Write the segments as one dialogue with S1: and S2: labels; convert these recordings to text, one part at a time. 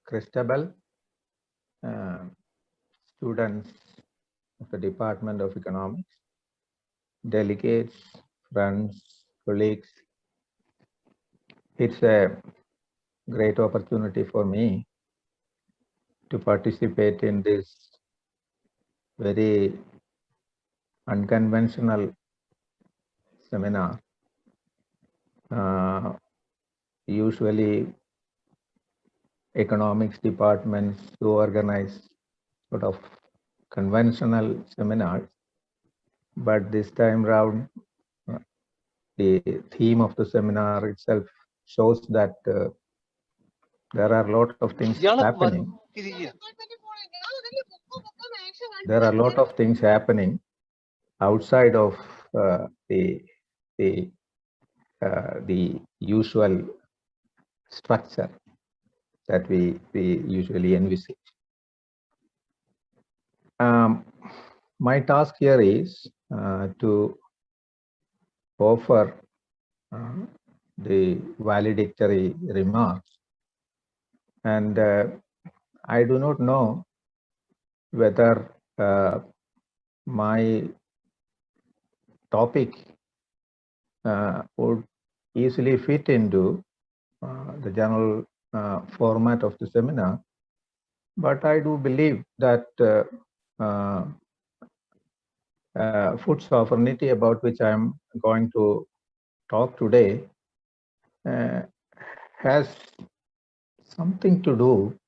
S1: Christabel, students of the Department of Economics, delegates, friends, colleagues. It's a great opportunity for me to participate in this very unconventional seminar. Usually economics departments to organize sort of conventional seminars, but this time round the theme of the seminar itself shows that there are a lot of things happening. There are a lot of things happening outside of the usual structure that we usually envisage. My task here is to offer the valedictory remarks, and I do not know whether my topic would easily fit into the general format of the seminar, but I do believe that food sovereignty, about which I am going to talk today, has something to do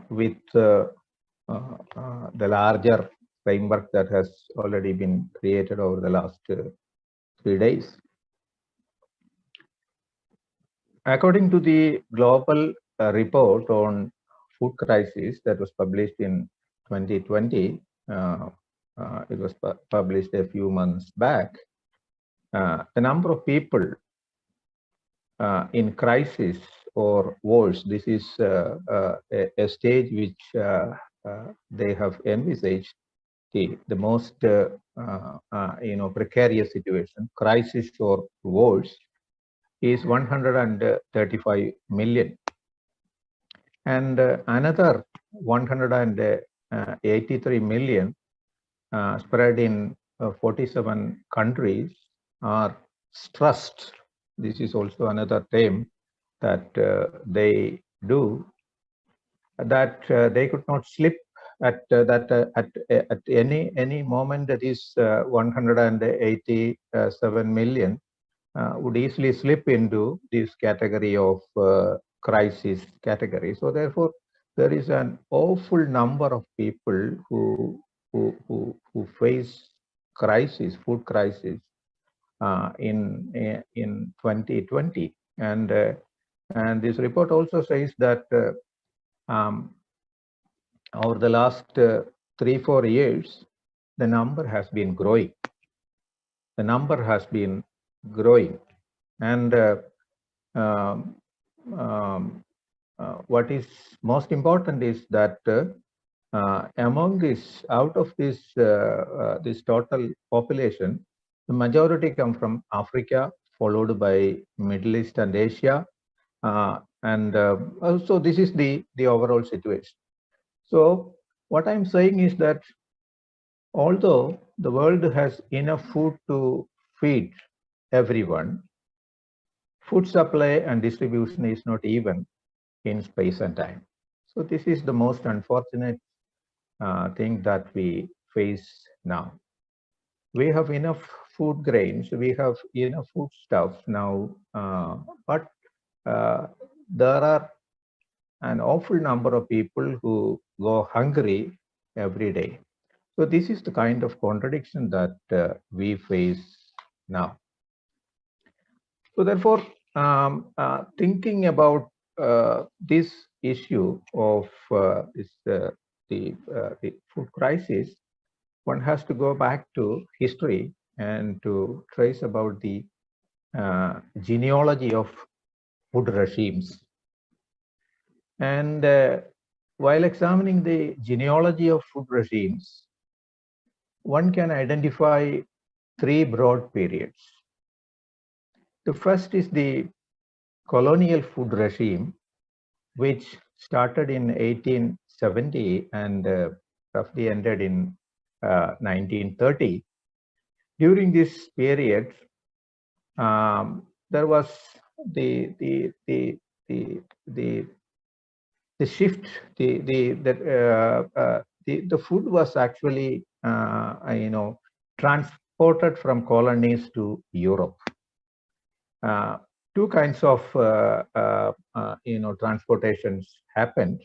S1: with the larger framework that has already been created over the last 3 days. According to the global report on food crisis that was published in 2020, it was published a few months back, the number of people in crisis or worse, this is a stage which they have envisaged the most precarious situation, crisis or worse, is 135 million, and another 183 million spread in 47 countries are stressed. This is also another term that they do, that they could not slip at any moment. That is 187 million would easily slip into this category of crisis category. So therefore, there is an awful number of people who face crisis, food crisis, in 2020, and this report also says that over the last 3-4 years, the number has been growing. The number has been growing, and what is most important is that among this, out of this this total population, the majority come from Africa, followed by Middle East and Asia, and so this is the overall situation. So what I'm saying is that although the world has enough food to feed everyone, food supply and distribution is not even in space and time. So this is the most unfortunate thing that we face now. We have enough food grains, we have enough food stuff now, but there are an awful number of people who go hungry every day. So this is the kind of contradiction that we face now. So therefore, thinking about this issue of the food crisis, one has to go back to history and to trace about the genealogy of food regimes. And while examining the genealogy of food regimes, one can identify 3 broad periods. The first is the colonial food regime, which started in 1870 and roughly ended in 1930. During this period, there was the the the the the, the shift. The food was actually transported from colonies to Europe. Two kinds of transportations happened.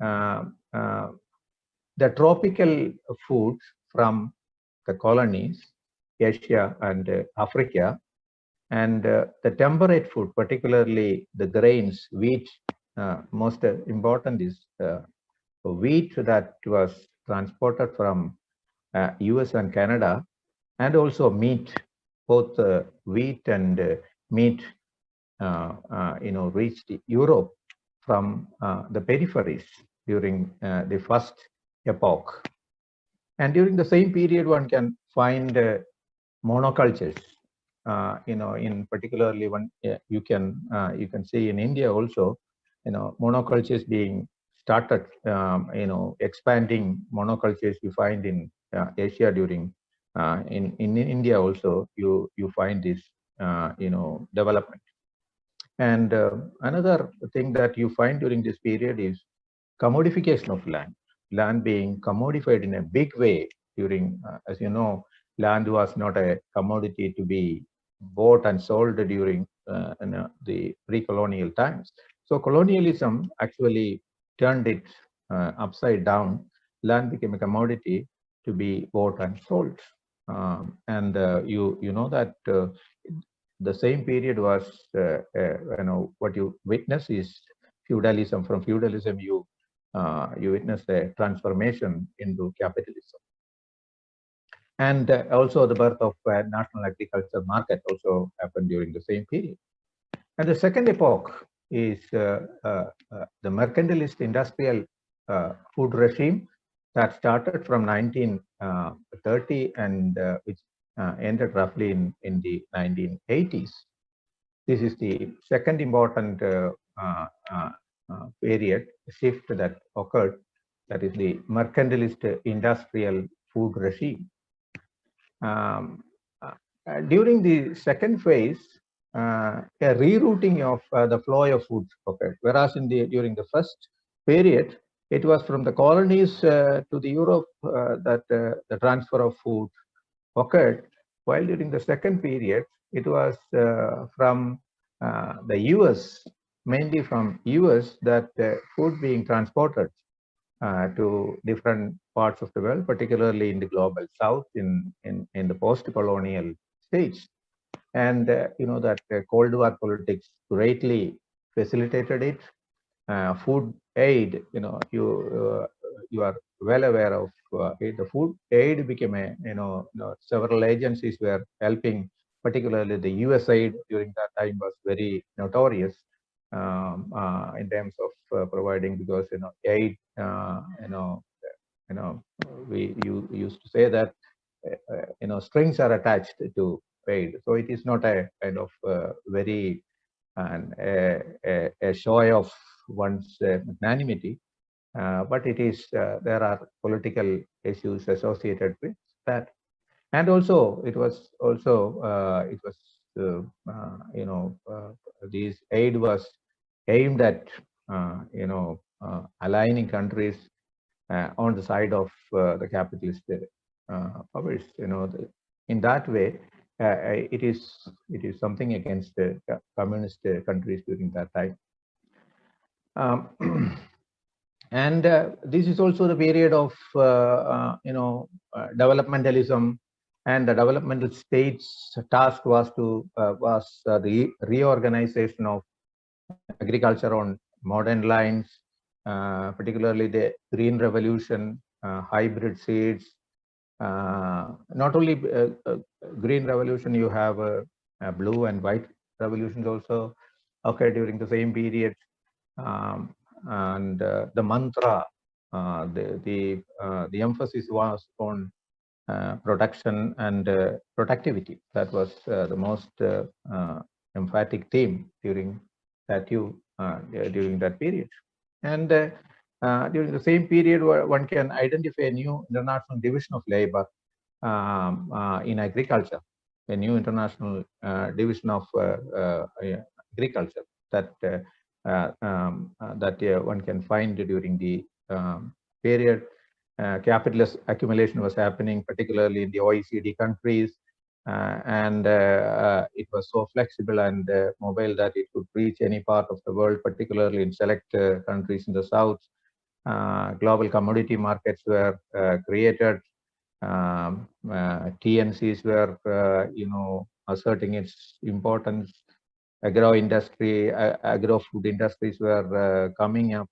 S1: Uh, uh, the tropical foods from the colonies, Asia and Africa, and the temperate food, particularly the grains, wheat. Most important is wheat that was transported from US and Canada, and also meat. Both wheat and meat reached Europe from the peripheries during the first epoch. And during the same period, one can find monocultures. In particularly one, you can see in India also, monocultures being started. Expanding monocultures you find in Asia during in India also. You find this development. And another thing that you find during this period is commodification of land. Land being commodified in a big way during, as you know, land was not a commodity to be bought and sold during the pre-colonial times. So colonialism actually turned it upside down. Land became a commodity to be bought and sold. And you know that the same period was, what you witness is feudalism. From feudalism, you witness a transformation into capitalism. And also the birth of national agriculture market also happened during the same period. And the second epoch is the mercantilist industrial food regime that started from 1930 and which ended roughly in the 1980s. This is the second important period shift that occurred, that is the mercantilist industrial food regime. During the second phase, a rerouting of the flow of food occurred, whereas during the first period, it was from the colonies to the Europe that the transfer of food occurred, while during the second period, it was from the US, mainly from US, that food being transported to different parts of the world, particularly in the global south, in the post-colonial stage. And you know that Cold War politics greatly facilitated it. Food aid, you are well aware of it. The food aid became a, several agencies were helping, particularly the USAID during that time was very notorious in terms of providing, because aid, we used to say that strings are attached to aid, so it is not a kind of very a show of one's magnanimity, but it is there are political issues associated with that. And also it was this aid was aimed at aligning countries on the side of the capitalist powers. In that way, it is something against communist countries during that time. And this is also the period of developmentalism, and the developmental state's task was to the reorganization of agriculture on modern lines, particularly the green revolution, hybrid seeds. Not only green revolution, you have blue and white revolutions also occurred during the same period. And the mantra, the emphasis was on production and productivity. That was the most emphatic theme during that during that period. And during the same period, one can identify a new international division of labor in agriculture, a new international division of agriculture that one can find during the period. Capitalist accumulation was happening, particularly in the OECD countries, and it was so flexible and mobile that it could reach any part of the world, particularly in select countries in the south. Global commodity markets were created. TNCs were, asserting its importance. Agro-food industries were coming up.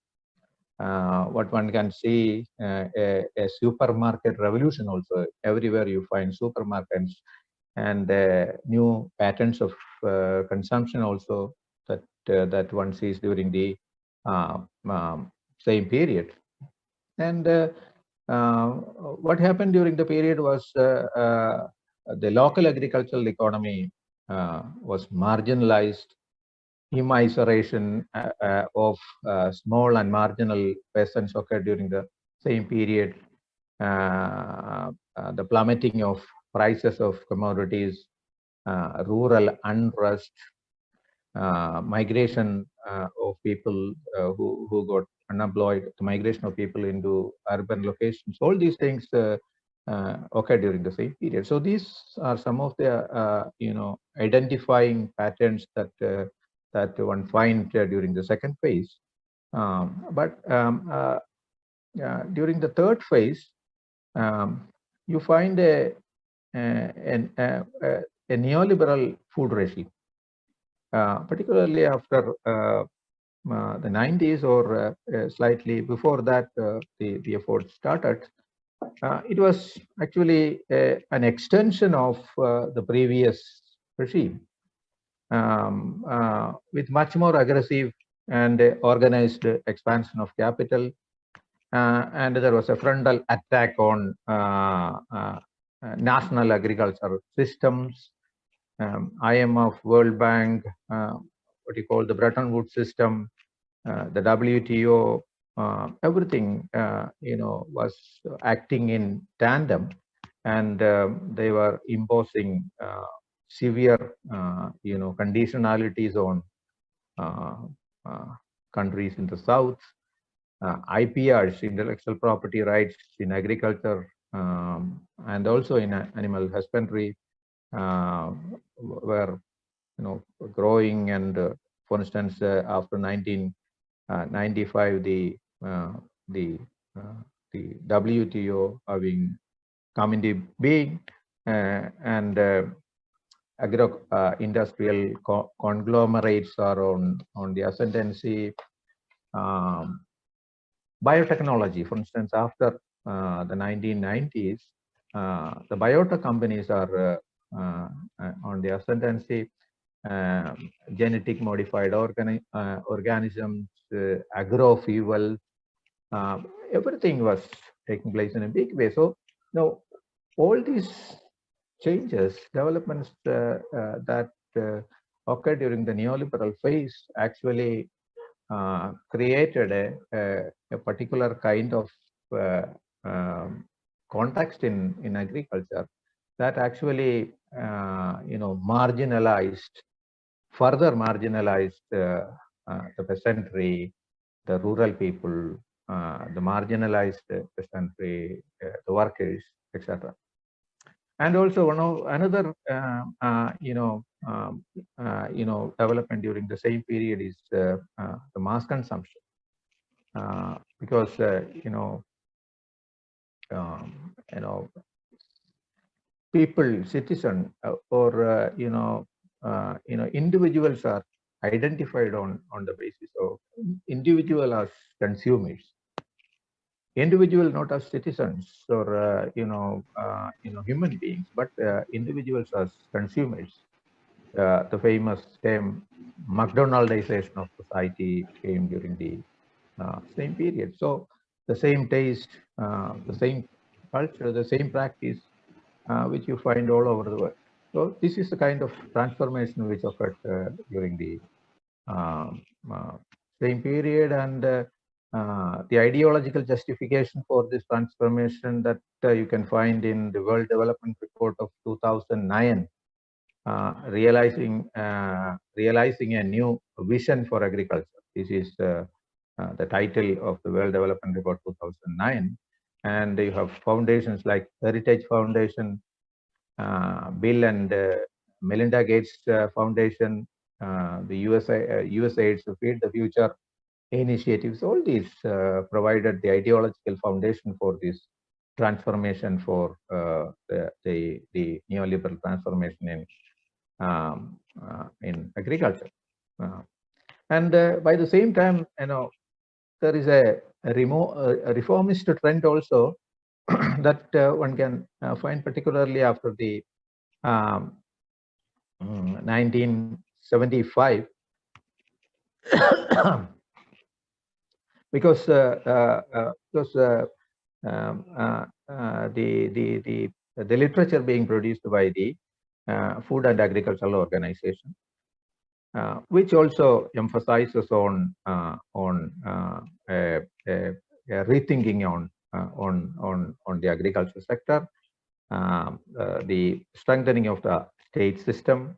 S1: What one can see, a supermarket revolution also. Everywhere you find supermarkets, and new patterns of consumption also that one sees during the same period. And what happened during the period was the local agricultural economy was marginalized. Immiseration of small and marginal peasants occurred during the same period. The plummeting of prices of commodities, rural unrest, migration of people who got unemployed, the migration of people into urban locations. All these things occurred during the same period. So these are some of the identifying patterns that one finds during the second phase. During the third phase, you find a neoliberal food regime, particularly after the 90s or slightly before that, the effort started. It was actually an extension of the previous regime, with much more aggressive and organized expansion of capital. And there was a frontal attack on national agricultural systems, IMF, World Bank, what you call the Bretton Woods system, the WTO, everything was acting in tandem, and they were imposing severe conditionalities on countries in the south. IPRs, intellectual property rights in agriculture, and also in animal husbandry, were growing. And for instance, after 1995, the WTO having come into being, and agro-industrial conglomerates are on the ascendancy. Biotechnology, for instance, after the 1990s, the biotech companies are on the ascendancy. Genetic modified organisms, agrofuel, everything was taking place in a big way. So now all these changes, developments that occurred during the neoliberal phase actually created a particular kind of context in agriculture that actually further marginalized the peasantry, the rural people, the marginalized peasantry, the workers, etc. And also another development during the same period is the mass consumption, because people, citizen, or individuals are identified on the basis of individual as consumers, individual not as citizens or human beings, but individuals as consumers. The famous term McDonaldization of society came during the same period. So the same taste, the same culture, the same practice, which you find all over the world. So this is the kind of transformation which occurred during the same period, and the ideological justification for this transformation that you can find in the World Development Report of 2009, realizing a new vision for agriculture. This is the title of the World Development Report 2009, and you have foundations like Heritage Foundation, Bill and Melinda Gates Foundation, the USAID's Feed the Future initiatives. All these provided the ideological foundation for this transformation, for the neoliberal transformation in agriculture. And by the same time, there is a reformist trend also that one can find, particularly after the 1975, because the literature being produced by the Food and Agricultural Organization, which also emphasizes on rethinking on the agriculture sector, the strengthening of the state system,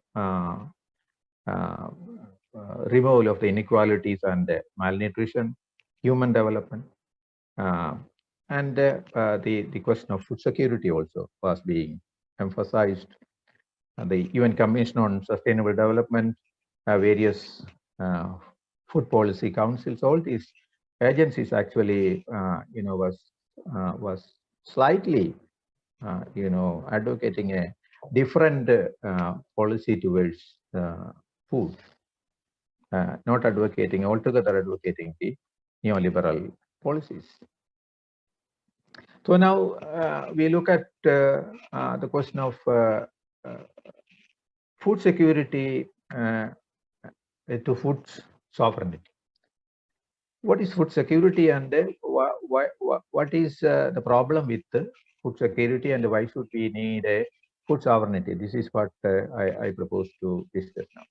S1: removal of the inequalities and malnutrition, human development, and the question of food security also was being emphasized. The UN Commission on Sustainable Development, various food policy councils, all these agencies actually, was slightly, advocating a different policy towards food, not advocating altogether, advocating the neoliberal policies. So now we look at the question of food security to food sovereignty. What is food security, and what is the problem with food security, and why should we need a food sovereignty? This is what I propose to discuss now.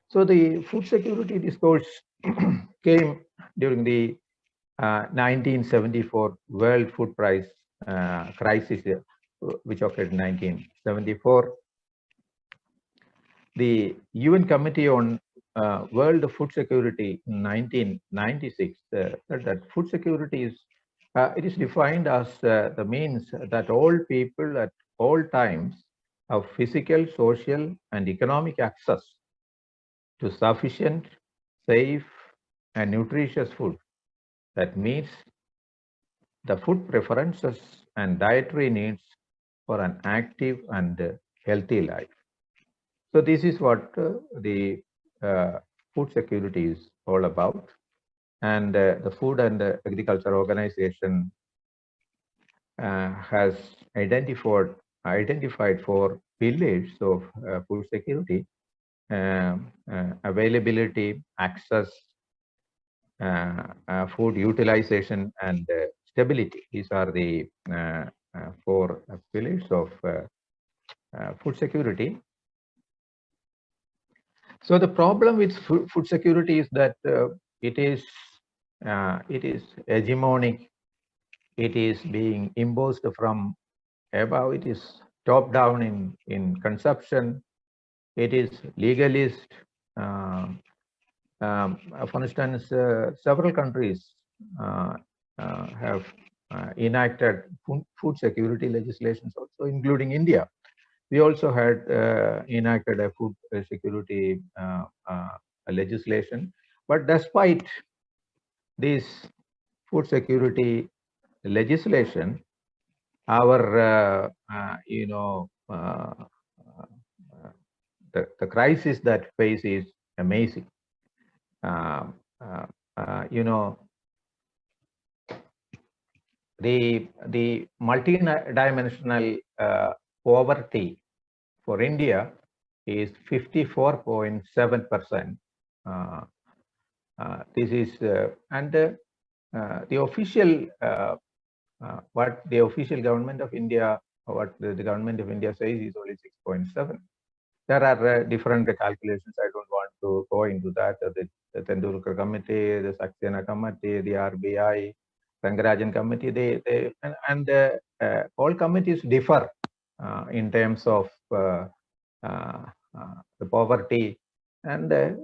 S1: So the food security discourse came during the 1974 World Food Price crisis, which occurred in 1974. The UN Committee on World Food Security in 1996 said that food security is it is defined as the means that all people at all times have physical, social, and economic access to sufficient, safe, and nutritious food that meets the food preferences and dietary needs for an active and healthy life. So this is what the food security is all about. And the Food and Agriculture Organization has identified 4 pillars of food security: availability, access, food utilization, and stability. These are the 4 pillars of food security. So the problem with food security is that it is hegemonic. It is being imposed from above. It is top down in consumption. It is legalist. For instance, several countries have enacted food security legislations also, including India. We also had enacted a food security legislation. But despite this food security legislation, our the crisis that face is amazing. The multi-dimensional poverty for India is 54.7%. This is and the official what the official government of India, what the government of India says is only 6.7. There are different calculations. I don't want to go into that. The Tendulkar Committee, the Saxena Committee, the RBI, Rangarajan Committee, and all committees differ in terms of uh, the poverty, and the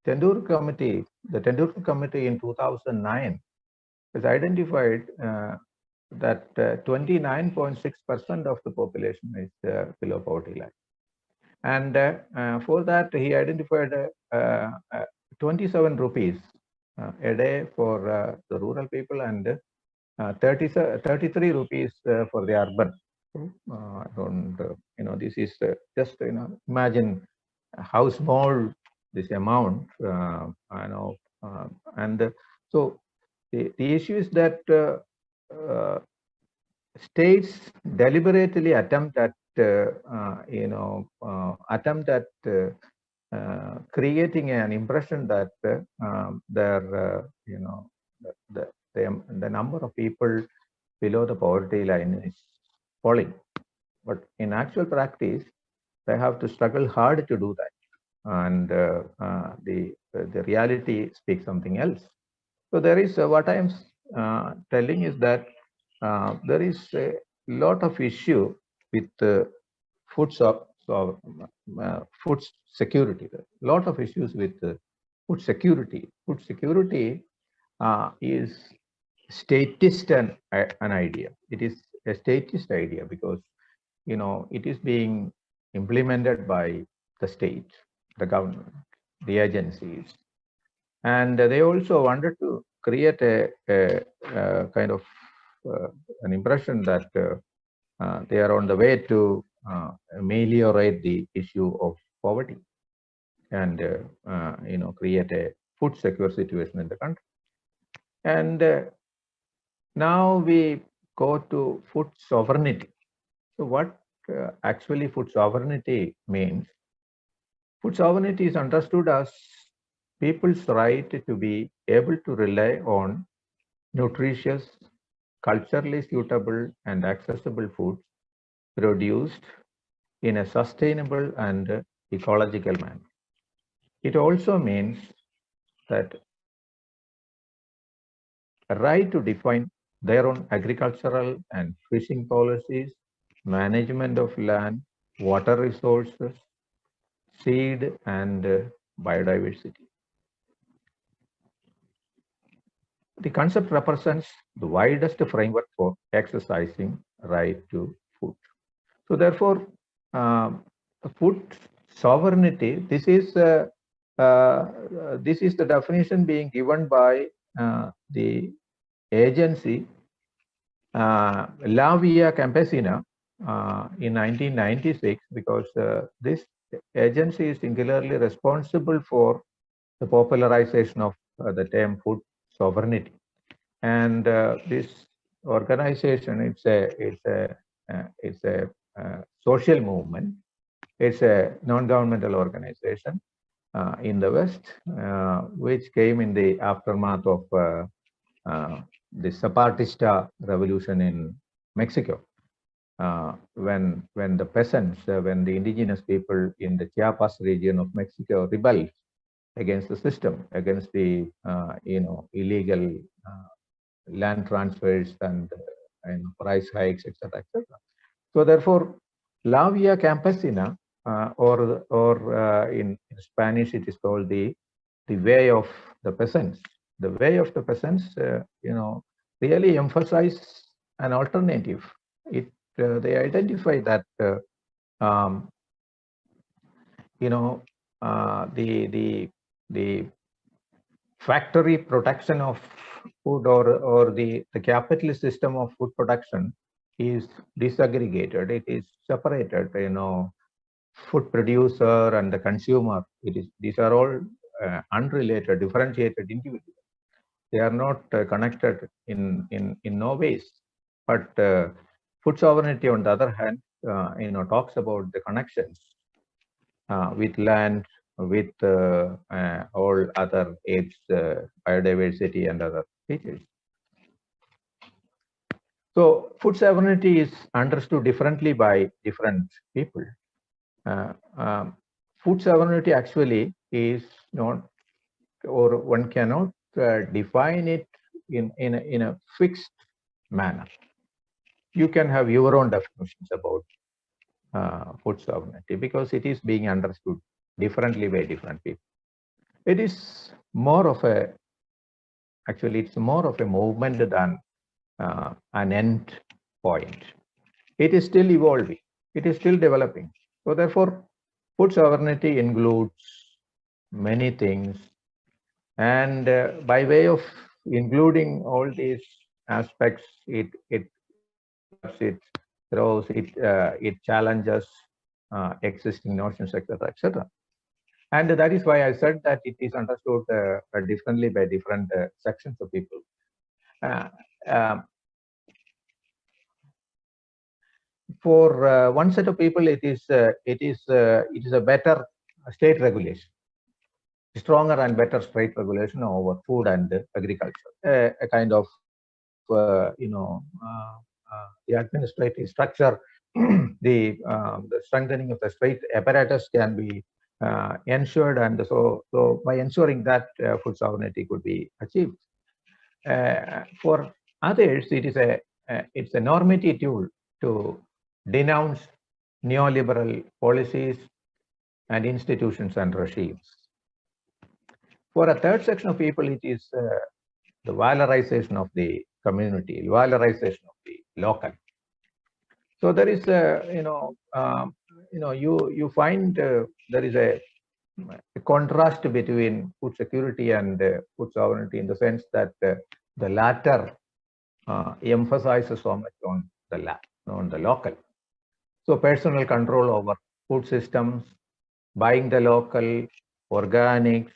S1: Tendulkar Committee in 2009 has identified that 29.6% of the population is below poverty line. And for that, he identified 27 rupees a day for the rural people and 33 rupees for the urban. I don't, this is just, imagine how small this amount, and so the issue is that states deliberately attempt at creating an impression that the number of people below the poverty line is falling, but in actual practice they have to struggle hard to do that, and the reality speaks something else. So there is what I am telling is that there is a lot of issue with food food security. A lot of issues with food security. Food security is statist an idea. It is a statist idea because it is being implemented by the state, the government, the agencies, and they also wanted to create a kind of an impression that they are on the way to ameliorate the issue of poverty and create a food secure situation in the country. And now we go to food sovereignty. So what actually food sovereignty means? Food sovereignty is understood as people's right to be able to rely on nutritious, culturally suitable and accessible foods produced in a sustainable and ecological manner. It also means that a right to define their own agricultural and fishing policies, management of land, water resources, seed and biodiversity. The concept represents the widest framework for exercising right to food. So therefore, food sovereignty, this is the definition being given by the agency La Via Campesina in 1996, because this agency is singularly responsible for the popularization of the term food sovereignty. And this organization, it's a social movement. It's a non-governmental organization in the West, which came in the aftermath of the Zapatista revolution in Mexico, when the peasants, when the indigenous people in the Chiapas region of Mexico rebelled against the system, against the illegal land transfers and price hikes, etc., etc. So therefore, La Via Campesina, or in Spanish it is called the way of the peasants. The way of the peasants, really emphasize an alternative. They identify that the factory production of food, or the capitalist system of food production is disaggregated. It is separated. Food producer and the consumer. These are all unrelated, differentiated individuals. They are not connected in no ways. But food sovereignty, on the other hand, talks about the connections with land, with all other apes, biodiversity, and other features. So food sovereignty is understood differently by different people. Uh, um, Food sovereignty actually is not, or one cannot define it in a fixed manner. You can have your own definitions about food sovereignty because it is being understood differently by different people. It is more of a, actually, it's more of a movement than an end point. It is still evolving. It is still developing. So therefore, food sovereignty includes many things. And by way of including all these aspects, it develops, it grows, it challenges existing notions, etc., etc. And that is why I said that it is understood differently by different sections of people. Uh, um, for one set of people, it is a better state regulation, stronger and better state regulation over food and agriculture, a kind of the administrative structure, the strengthening of the state apparatus can be ensured, and so by ensuring that food sovereignty could be achieved. For others, it's a normative tool to denounce neoliberal policies and institutions and regimes. For a third section of people, it is the valorization of the community, valorization of the local. So there is you find there is a contrast between food security and food sovereignty in the sense that the latter emphasizes so much on the local. So personal control over food systems, buying the local, organics,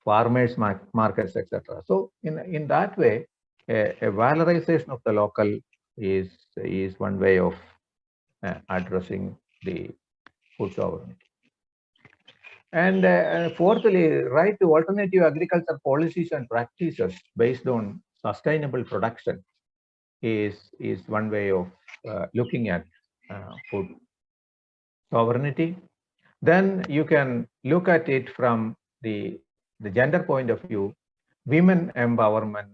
S1: farmers markets, etc. So in that way, a valorization of the local is one way of addressing the food sovereignty. And fourthly, right to alternative agriculture policies and practices based on sustainable production is one way of looking at food sovereignty. Then you can look at it from the gender point of view, women empowerment,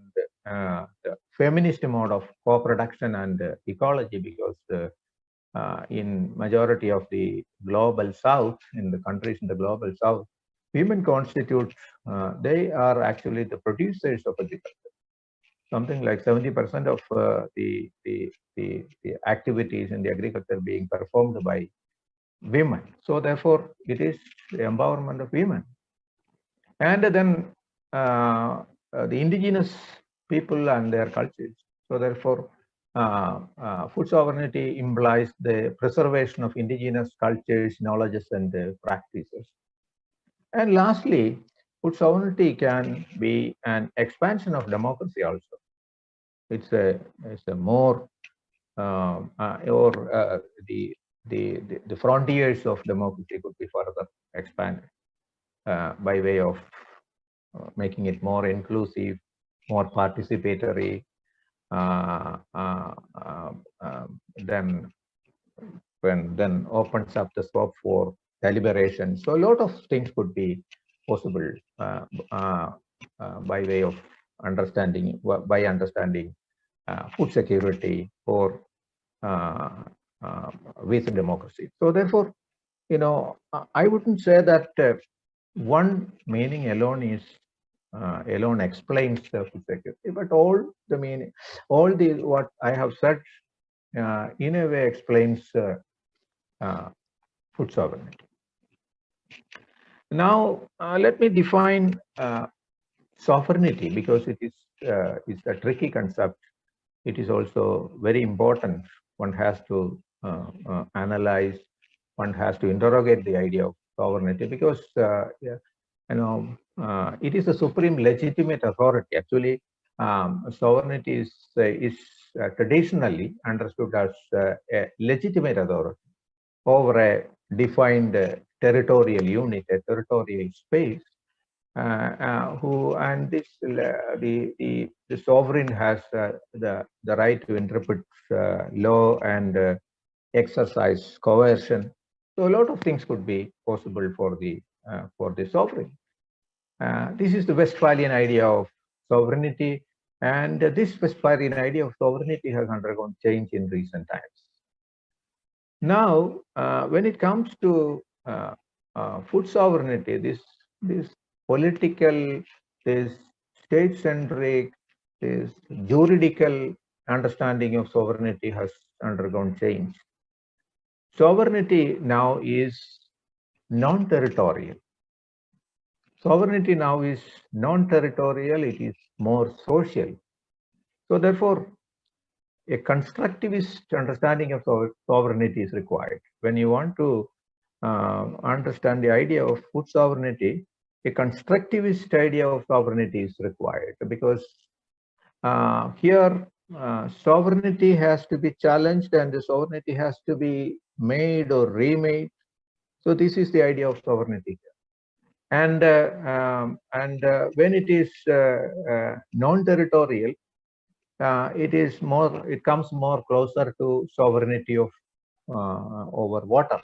S1: the feminist mode of co-production and ecology, because in majority of the global south, in the countries in the global south, women constitute, they are actually the producers of agriculture. Something like 70% of the activities in the agriculture being performed by women. So therefore, it is the empowerment of women. And then the indigenous people and their cultures. So therefore, food sovereignty implies the preservation of indigenous cultures, knowledges, and practices. And lastly, food sovereignty can be an expansion of democracy also. It's a more the frontiers of democracy could be further expanded by way of making it more inclusive, more participatory, then opens up the scope for deliberation. So a lot of things could be possible by way of understanding, food security or with democracy. So therefore, I wouldn't say that one meaning alone is alone explains the food security, but all the meaning, all the what I have said, in a way explains food sovereignty. Now, let me define sovereignty, because it is it's a tricky concept. It is also very important. One has to analyze. One has to interrogate the idea of sovereignty, because it is a supreme legitimate authority. Actually, sovereignty is traditionally understood as a legitimate authority over a defined territorial unit, a territorial space, who and this the sovereign has the right to interpret law and exercise coercion. So a lot of things could be possible for the sovereign. This is the Westphalian idea of sovereignty, and this Westphalian idea of sovereignty has undergone change in recent times. Now, when it comes to food sovereignty, this political, this state-centric, this juridical understanding of sovereignty has undergone change. Sovereignty now is non-territorial. Sovereignty now is non-territorial, it is more social. So therefore, a constructivist understanding of sovereignty is required. When you want to understand the idea of food sovereignty, a constructivist idea of sovereignty is required, because here sovereignty has to be challenged and the sovereignty has to be made or remade. So this is the idea of sovereignty. And when it is non-territorial, it comes more closer to sovereignty of over water,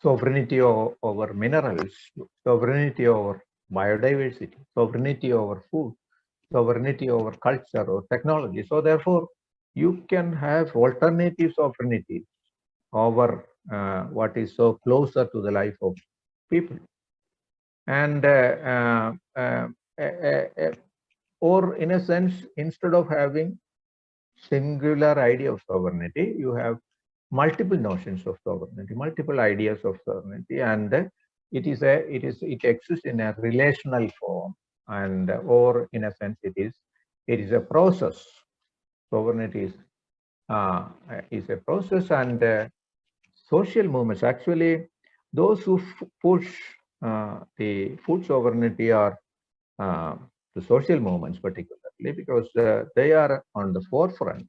S1: sovereignty over minerals, sovereignty over biodiversity, sovereignty over food, sovereignty over culture or technology. So therefore, you can have alternative sovereignty over what is so closer to the life of people. And or in a sense, instead of having singular idea of sovereignty, you have multiple notions of sovereignty, multiple ideas of sovereignty, and it exists in a relational form, and or in a sense it is a process. Sovereignty is a process, and social movements, actually those who push the food sovereignty are the social movements particularly, because they are on the forefront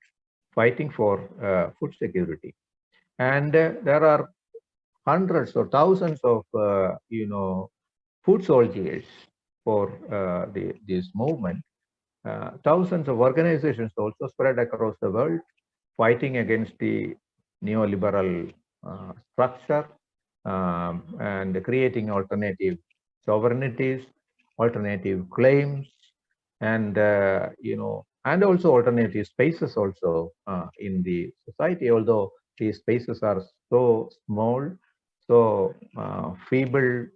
S1: fighting for food security. And there are hundreds or thousands of food soldiers for this movement. Thousands of organizations also spread across the world fighting against the neoliberal structure and creating alternative sovereignties, alternative claims, and and also alternative spaces also in the society. Although these spaces are so small, so feeble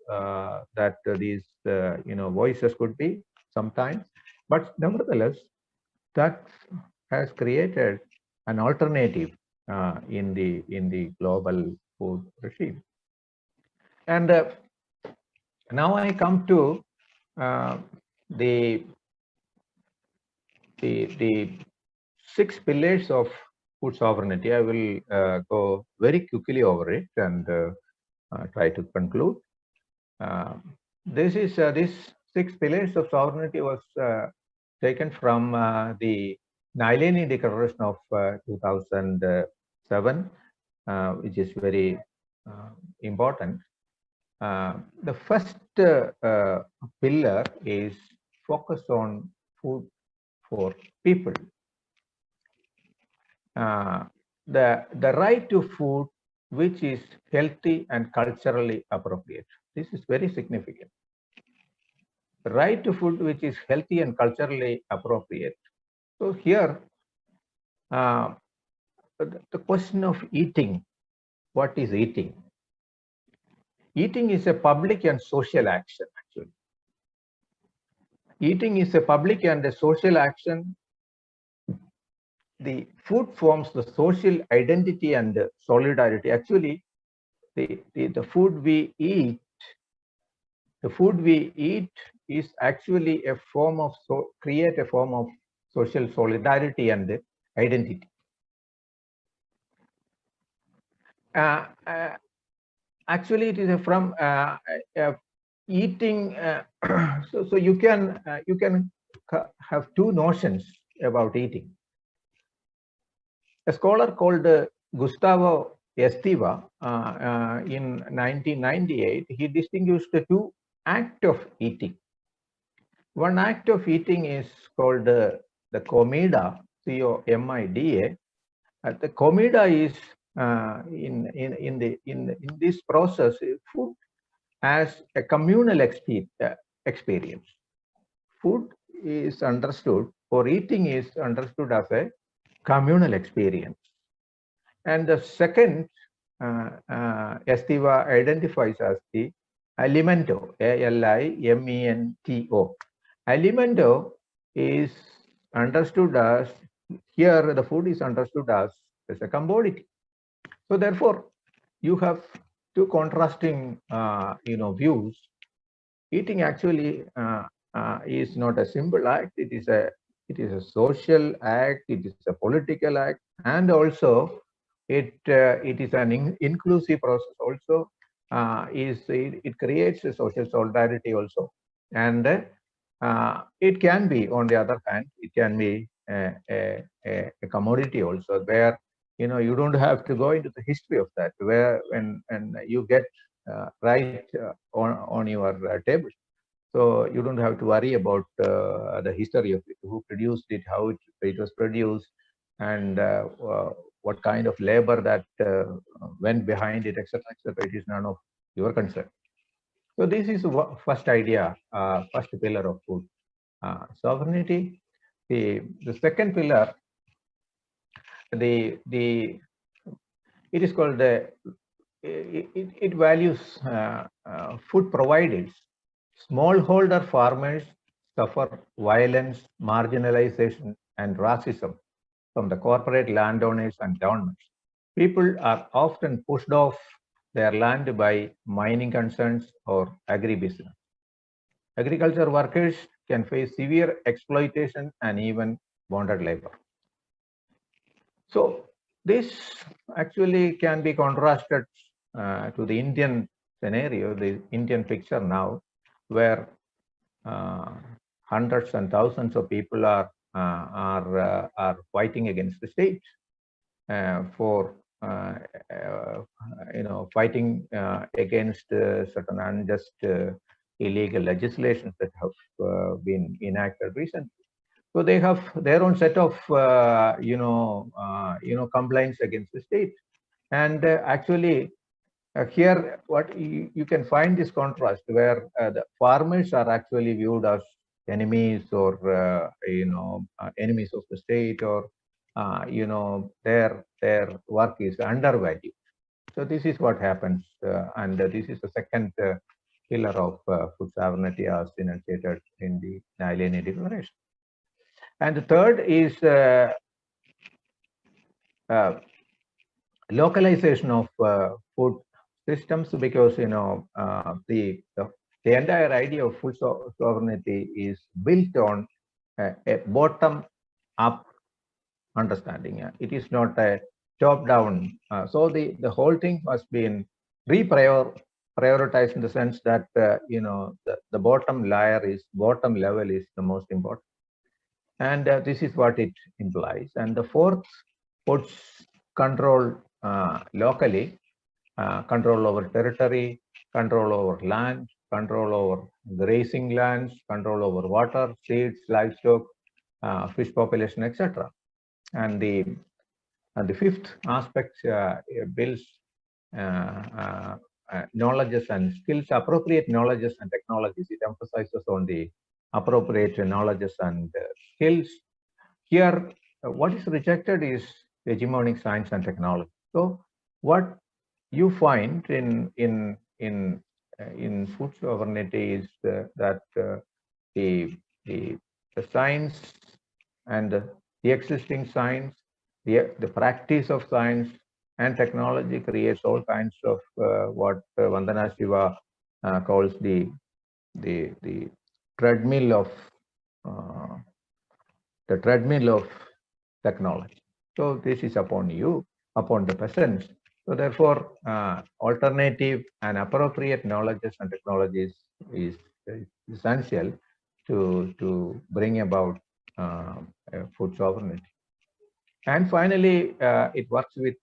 S1: that these voices could be sometimes, but nevertheless, that has created an alternative in the global food regime. And now I come to the 6 pillars of food sovereignty. I will go very quickly over it and try to conclude. This 6 pillars of sovereignty was taken from the Nileni Declaration of 2007, which is very important. The first pillar is focused on food for people. The right to food which is healthy and culturally appropriate. This is very significant. The right to food which is healthy and culturally appropriate. So here, the question of eating. What is eating? Eating is a public and social action, actually. Eating is a public and a social action. The food forms the social identity and solidarity. Actually, the food we eat, is actually a form of create a form of social solidarity and identity. Actually, it is from eating. So you can have two notions about eating. A scholar called Gustavo Estiva in 1998, he distinguished the two acts of eating. One act of eating is called the comida, COMIDA. The comida is in this process, food as a communal experience. Food is understood, or eating is understood as a communal experience. And the second, Estiva identifies as the alimento, ALIMENTO. Alimento is understood as, here the food is understood as a commodity. So therefore, you have two contrasting, views. Eating actually is not a simple act. It is a social act. It is a political act, and also it is an inclusive process. Also, it creates a social solidarity also, and it can be, on the other hand, it can be a commodity also, where you don't have to go into the history of that, where when you get right on your table. So you don't have to worry about the history of it, who produced it, how it was produced, and what kind of labor that went behind it, etc., etc. It is none of your concern. So this is first idea, first pillar of food sovereignty. The second pillar, it is called it values food providers. Smallholder farmers suffer violence, marginalization, and racism from the corporate landowners and governments. People are often pushed off their land by mining concerns or agribusiness. Agriculture workers can face severe exploitation and even bonded labor. So this actually can be contrasted to the Indian scenario, the Indian picture now, where hundreds and thousands of people are fighting against the state for fighting against certain unjust illegal legislations that have been enacted recently. So they have their own set of complaints against the state, and actually here what you can find this contrast, where the farmers are actually viewed as enemies, or enemies of the state, or their work is undervalued. So this is what happens, and this is the second pillar of food sovereignty as enunciated in the Naileini Declaration. And the third is localization of food systems, because the entire idea of food sovereignty is built on a bottom-up understanding. It is not a top-down. So the whole thing has been prioritized in the sense that the bottom level is the most important. And this is what it implies. And the fourth puts control locally, control over territory, control over land, control over grazing lands, control over water, seeds, livestock, fish population, etc. And the fifth aspect builds knowledges and skills, appropriate knowledges and technologies. It emphasizes on the appropriate knowledges and skills. Here, what is rejected is hegemonic science and technology. So, what you find in food sovereignty is that the science and the existing science, the practice of science and technology creates all kinds of what Vandana Shiva calls the treadmill of technology. So this is upon you, upon the peasants. So therefore, alternative and appropriate knowledges and technologies is essential to bring about food sovereignty. And finally, it works with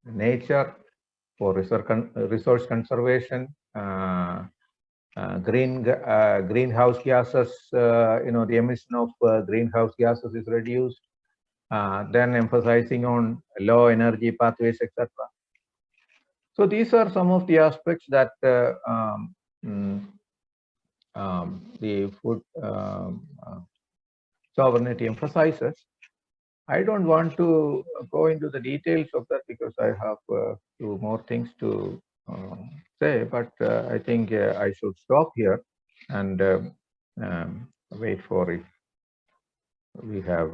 S1: nature for resource conservation, greenhouse gases, the emission of greenhouse gases is reduced. Then emphasizing on low energy pathways, etc. So these are some of the aspects that the food sovereignty emphasizes. I don't want to go into the details of that because I have few more things to say, but I think I should stop here and wait for if we have